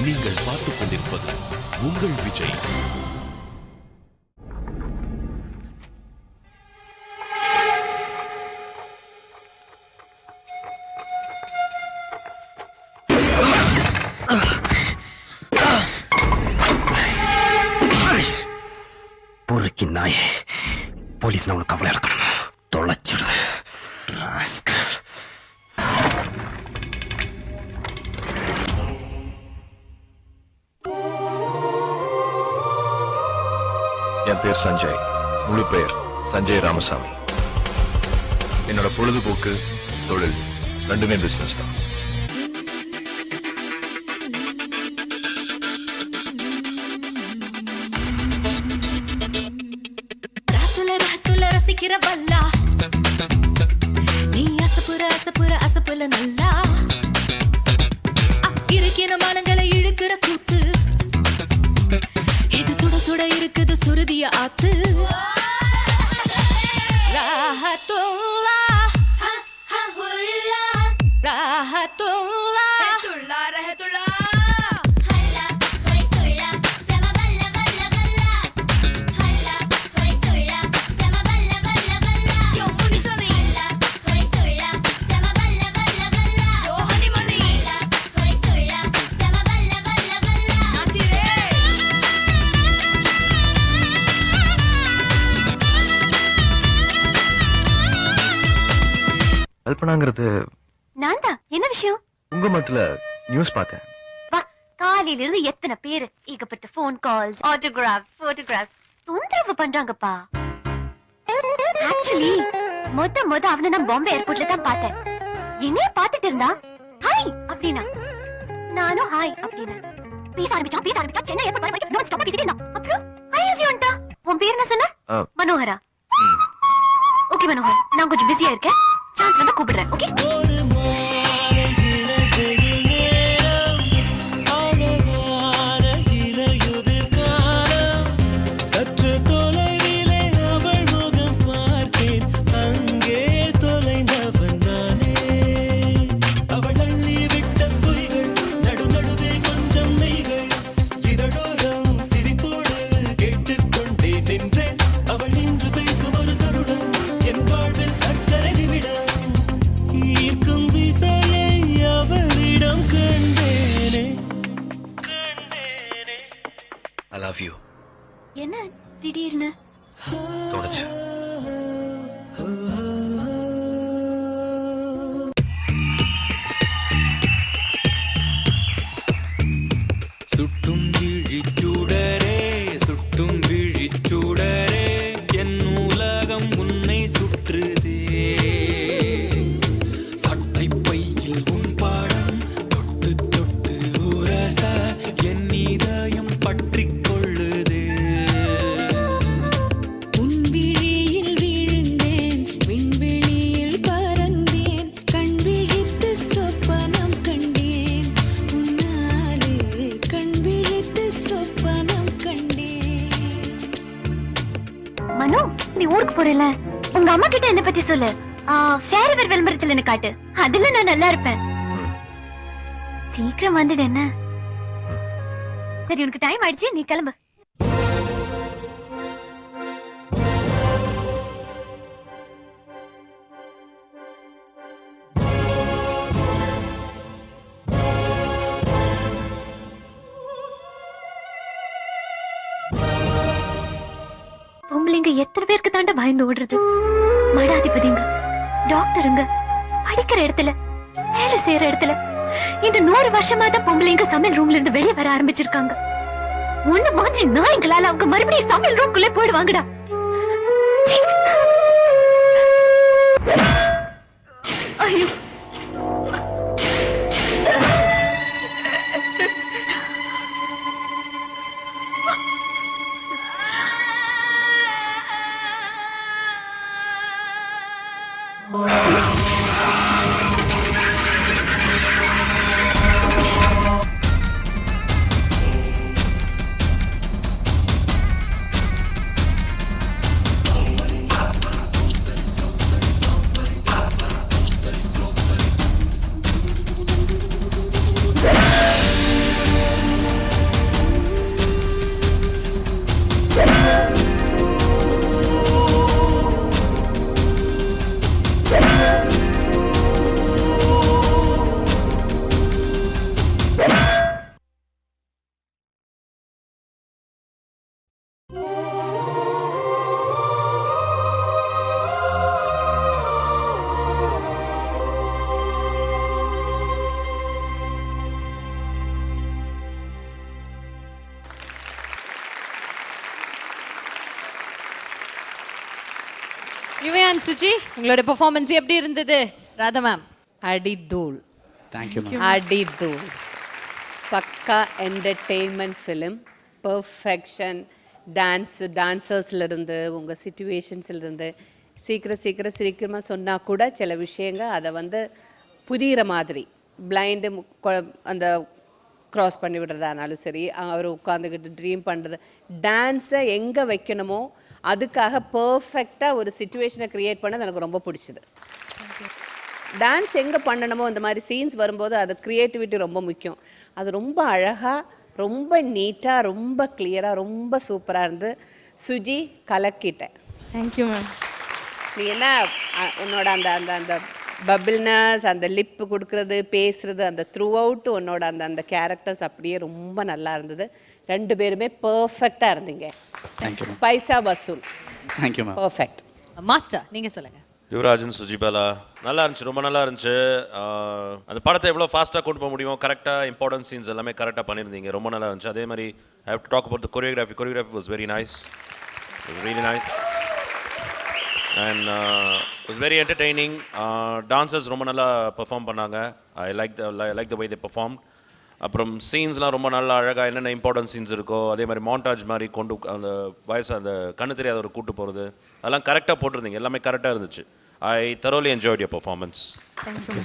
நீங்கள் பார்த்துக் கொண்டிருப்பது உங்கள் விஜய். பொறுக்கி நாயே, போலீஸ் நான் உனக்கு கவலை இழக்கணும். தொலைச்சிடுவேன். என் பேர் சஞ்சய். முழு பெயர் சஞ்சய் ராமசாமி. என்னோட பொழுதுபோக்கு தொழில் ரெண்டுமே பிசினஸ் தான். நீ அசப்புற அசப்புற அசப்புல நல்லா இருக்கிற மனங்களை இழுக்கிற கூத்து. இது சுட சுட இருக்குது சுருதிய ஆத்து. ராஹத்துல்லா ராஹத்துல்லா ரஹத்துல்லா. கல்பனாங்கிறது நான் தான். என்ன விஷயம்? உங்க மத்தில நியூஸ் பார்த்தேன். வா, காலையில இருந்து எத்தனை பேரு ஏகப்பட்ட போன் கால்ஸ், ஆட்டோகிராஃப்ஸ், போட்டோகிராஃப்ஸ் தொந்தரவு பண்றாங்கப்பா. ஆக்சுவலி மொத அவனை நான் பாம்பே ஏர்போர்ட்ல தான் பார்த்தேன். என்னைய பார்த்துட்டு இருந்தா ஹாய் அப்படின்னா, நானும் ஹாய் அப்படின்னா. பேச ஆரம்பிச்சா சென்னை ஏர்போர்ட் வர வரைக்கும் நான் ஸ்டாப் பேசிட்டே இருந்தான். அப்புறம் ஐ லவ் யூன்டா. உன் பேர் என்ன சொன்ன? மனோகரா. ஓகே மனோகர், நான் கொஞ்சம் பிஸியா இருக்கேன். சான்ஸ் வந்தா கூப்பிடுறேன். ஓகே. I love you. என்ன திடீர்னு தோணுச்சு. சுட்டும் விழிச்சூடரே, சுட்டும் விழிச்சூடரே, என் உலகம் உன்னை சுற்றுதே. சட்டை பையில் உன் பாடம் தொட்டு தொட்டு உரச என் இதயம் பற்றிக் கொள்ளுதே. உன் விழியில் விழுந்தேன், விண்வெளியில் பறந்தேன், கண் விழித்து சொப்பனம் கண்டேன். உன்னாலே கண் விழித்து சொப்பனம் கண்டேன். மனு, நீ ஊருக்கு போறல, உங்க அம்மா கிட்ட என்ன பத்தி சொல்லு. ஃபேரவர் விளம்பரத்துல என்ன காட்டு. அதுல நான் நல்லா இருப்பேன். சீக்கிரம் வந்துடு. என்ன சரி, உனக்கு டைம் ஆயிடுச்சு, நீ கிளம்பு. பொம்பளைங்க எத்தனை பேருக்கு தாண்ட பயந்து ஓடுறது. மடாதிபதிங்க, டாக்டருங்க, படிக்கிற இடத்துல, வேலை செய்யற இடத்துல இந்த 100 வருஷமா தான் பொம்பளைங்க சமையல் ரூம்ல இருந்து வெளியே வர ஆரம்பிச்சிருக்காங்க. ஒண்ணு மாதிரி நாய்ங்களால அவங்க மறுபடியும் சமையல் ரூம்குள்ளே போயிடுவாங்கடா. ஐயோ, யுவன் சுஜி உங்களோட பெர்ஃபார்மன்ஸ் எப்படி இருந்தது ராதா மேம்? அடிதூள் தேங்க்யூ மேம். அடிதூள் பக்கா என்டர்டெயின்மெண்ட் ஃபிலிம். பர்ஃபெக்ஷன். டான்சர்ஸ்லேருந்து உங்கள் சிச்சுவேஷன்ஸ்லேருந்து சீக்கிரம் சீக்கிரமாக சொன்னால் கூட சில விஷயங்க அதை வந்து புரிகிற மாதிரி பிளைண்டு அந்த க்ராஸ் பண்ணி விடுறதானாலும் சரி, அவர் உட்காந்துக்கிட்டு ட்ரீம் பண்ணுறது, டான்ஸை எங்கே வைக்கணுமோ அதுக்காக பர்ஃபெக்டாக ஒரு சுச்சுவேஷனை க்ரியேட் பண்ணது எனக்கு ரொம்ப பிடிச்சிது. டான்ஸ் எங்கே பண்ணணுமோ அந்த மாதிரி சீன்ஸ் வரும்போது அது க்ரியேட்டிவிட்டி ரொம்ப முக்கியம். அது ரொம்ப அழகாக, ரொம்ப நீட்டாக, ரொம்ப கிளியராக, ரொம்ப சூப்பராக இருந்து சுஜி கலக்கிட்டேன். Thank you ma'am. நீ என்ன உன்னோட அந்த அந்த அந்த பபிள்னஸ், அந்த லிப்பு கொடுக்குறது, பேசுறது, அந்த த்ரூ அவுட் உன்னோட அந்த அந்த கேரக்டர்ஸ் அப்படியே ரொம்ப நல்லா இருந்தது. 2 பேருமே பர்ஃபெக்டாக இருந்தீங்க. Thank you ma'am. பைசா வசூல். Thank you ma'am. பர்ஃபெக்ட். மாஸ்டர் நீங்க சொல்லுங்க. யுவராஜன் சுஜிபாலா நல்லா இருந்துச்சு, ரொம்ப நல்லா இருந்துச்சு. அந்த படத்தை எவ்வளோ ஃபாஸ்ட்டாக கொண்டு போக முடியும், கரெக்டாக இம்பார்ட்டன்ட் சீன்ஸ் எல்லாமே கரெக்டாக பண்ணியிருந்தீங்க, ரொம்ப நல்லா இருந்துச்சு. அதே மாதிரி I have to talk about the choreography was very nice, really nice and was very entertaining. Dancers ரொம்ப நல்லா பெர்ஃபார்ம் பண்ணாங்க. I like the way they perform. அப்புறம் சீன்ஸ்லாம் ரொம்ப நல்லா அழகாக என்னென்ன இம்பார்ட்டன்ட் சீன்ஸ் இருக்கோ அதே மாதிரி மாண்டாஜ் மாதிரி கொண்டு அந்த வயசு அந்த கண்ணு தெரியாத ஒரு கூட்டு போகிறது அதெல்லாம் கரெக்டாக போட்டிருந்தீங்க, எல்லாமே கரெக்டாக இருந்துச்சு. I thoroughly enjoyed your performance. Thank you.